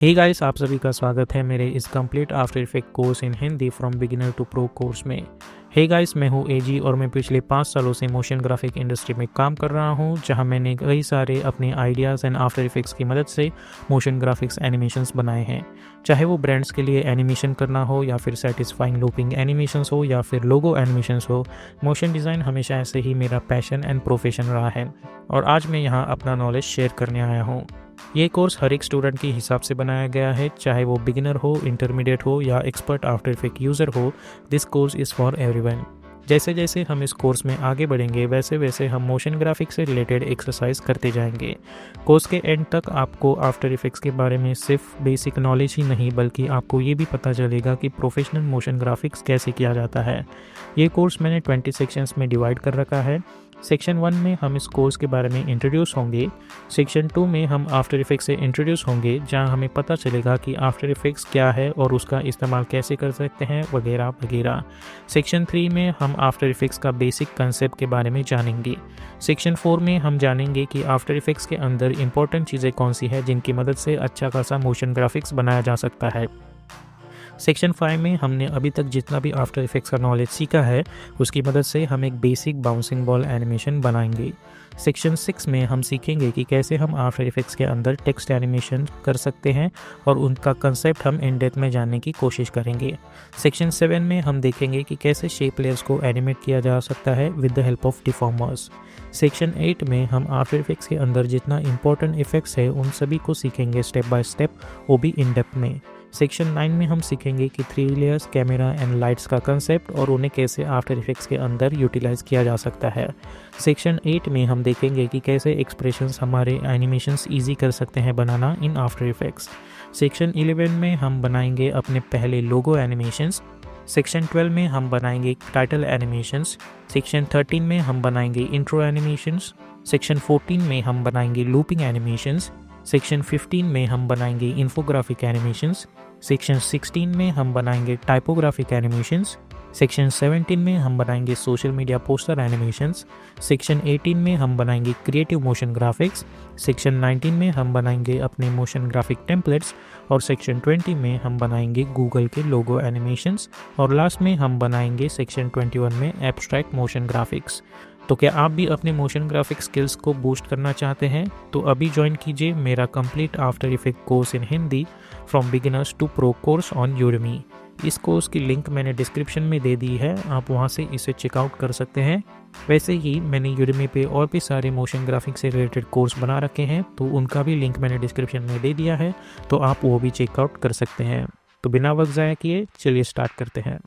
Hey guys, आप सभी का स्वागत है मेरे इस complete after effect course in Hindi from beginner to pro course में। हे गाइस, मैं हूँ एजी और मैं पिछले 5 सालों से मोशन ग्राफिक इंडस्ट्री में काम कर रहा हूँ, जहाँ मैंने कई सारे अपने आइडियाज़ एंड आफ्टर इफेक्ट्स की मदद से मोशन ग्राफिक्स एनिमेशंस बनाए हैं। चाहे वो ब्रांड्स के लिए एनिमेशन करना हो या फिर सेटिस्फाइंग लूपिंग एनिमेशंस हो या फिर लोगो एनिमेशंस हो, मोशन डिज़ाइन हमेशा ऐसे ही मेरा पैशन एंड प्रोफेशन रहा है और आज मैं यहाँ अपना नॉलेज शेयर करने आया हूँ। ये कोर्स हर एक स्टूडेंट के हिसाब से बनाया गया है, चाहे वो बिगिनर हो, इंटरमीडिएट हो या एक्सपर्ट आफ्टर इफेक्ट यूज़र हो। This course is for everyone. जैसे जैसे हम इस कोर्स में आगे बढ़ेंगे वैसे वैसे हम मोशन ग्राफिक्स से रिलेटेड एक्सरसाइज करते जाएंगे। कोर्स के एंड तक आपको आफ्टर इफेक्ट्स के बारे में सिर्फ बेसिक नॉलेज ही नहीं बल्कि आपको ये भी पता चलेगा कि प्रोफेशनल मोशन ग्राफिक्स कैसे किया जाता है। ये कोर्स मैंने 20 सेक्शंस में डिवाइड कर रखा है। सेक्शन 1 में हम इस कोर्स के बारे में इंट्रोड्यूस होंगे। सेक्शन 2 में हम आफ्टर इफेक्ट्स से इंट्रोड्यूस होंगे, जहां हमें पता चलेगा कि आफ्टर इफेक्ट्स क्या है और उसका इस्तेमाल कैसे कर सकते हैं वगैरह वगैरह। सेक्शन 3 में हम आफ्टर इफेक्ट्स का बेसिक कंसेप्ट के बारे में जानेंगे। सेक्शन 4 में हम जानेंगे कि आफ्टर इफेक्ट्स के अंदर इंपॉर्टेंट चीज़ें कौन सी है जिनकी मदद से अच्छा खासा मोशन ग्राफिक्स बनाया जा सकता है। सेक्शन 5 में हमने अभी तक जितना भी आफ्टर इफेक्ट्स का नॉलेज सीखा है उसकी मदद से हम एक बेसिक बाउंसिंग बॉल एनिमेशन बनाएंगे। सेक्शन 6 में हम सीखेंगे कि कैसे हम आफ्टर इफेक्ट्स के अंदर टेक्स्ट एनिमेशन कर सकते हैं और उनका कंसेप्ट हम इन डेप्थ में जानने की कोशिश करेंगे। सेक्शन 7 में हम देखेंगे कि कैसे शेप लेयर्स को एनिमेट किया जा सकता है with the help of deformers. Section 8 में हम आफ्टर इफेक्ट्स के अंदर जितना इंपॉर्टेंट इफेक्ट्स है उन सभी को सीखेंगे स्टेप बाय स्टेप, वो भी इन डेप्थ में। सेक्शन 9 में हम सीखेंगे कि 3 लेयर्स, कैमरा एंड लाइट्स का कंसेप्ट और उन्हें कैसे आफ्टर इफेक्ट्स के अंदर यूटिलाइज किया जा सकता है। सेक्शन 8 में हम देखेंगे कि कैसे एक्सप्रेशंस हमारे एनिमेशंस इजी कर सकते हैं बनाना इन आफ्टर इफेक्ट्स। सेक्शन 11 में हम बनाएंगे अपने पहले लोगो एनिमेशंस। सेक्शन 12 में हम बनाएंगे टाइटल एनिमेशंस। सेक्शन 13 में हम बनाएंगे इंट्रो एनिमेशंस। सेक्शन 14 में हम बनाएंगे लूपिंग एनिमेशंस। सेक्शन 15 में हम बनाएंगे इन्फोग्राफिक एनिमेशंस। सेक्शन 16 में हम बनाएंगे टाइपोग्राफिक एनिमेशंस। सेक्शन 17 में हम बनाएंगे social media poster animations. Section 18 में हम बनाएंगे क्रिएटिव मोशन ग्राफिक्स। सेक्शन 19 में हम बनाएंगे अपने मोशन ग्राफिक टेम्पलेट्स और सेक्शन 20 में हम बनाएंगे गूगल के लोगो एनिमेशंस और लास्ट में हम बनाएंगे सेक्शन 21 में एब्स्ट्रैक्ट मोशन ग्राफिक्स। तो क्या आप भी अपने मोशन ग्राफिक स्किल्स को बूस्ट करना चाहते हैं तो अभी ज्वाइन कीजिए मेरा complete after effect course in Hindi from beginners to pro course on Udemy. इस कोर्स की लिंक मैंने डिस्क्रिप्शन में दे दी है, आप वहां से इसे चेकआउट कर सकते हैं। वैसे ही मैंने यूडेमी पे और भी सारे मोशन ग्राफिक से रिलेटेड कोर्स बना रखे हैं, तो उनका भी लिंक मैंने डिस्क्रिप्शन में दे दिया है, तो आप वो भी चेकआउट कर सकते हैं। तो बिना वक्त ज़ाया किए चलिए स्टार्ट करते हैं।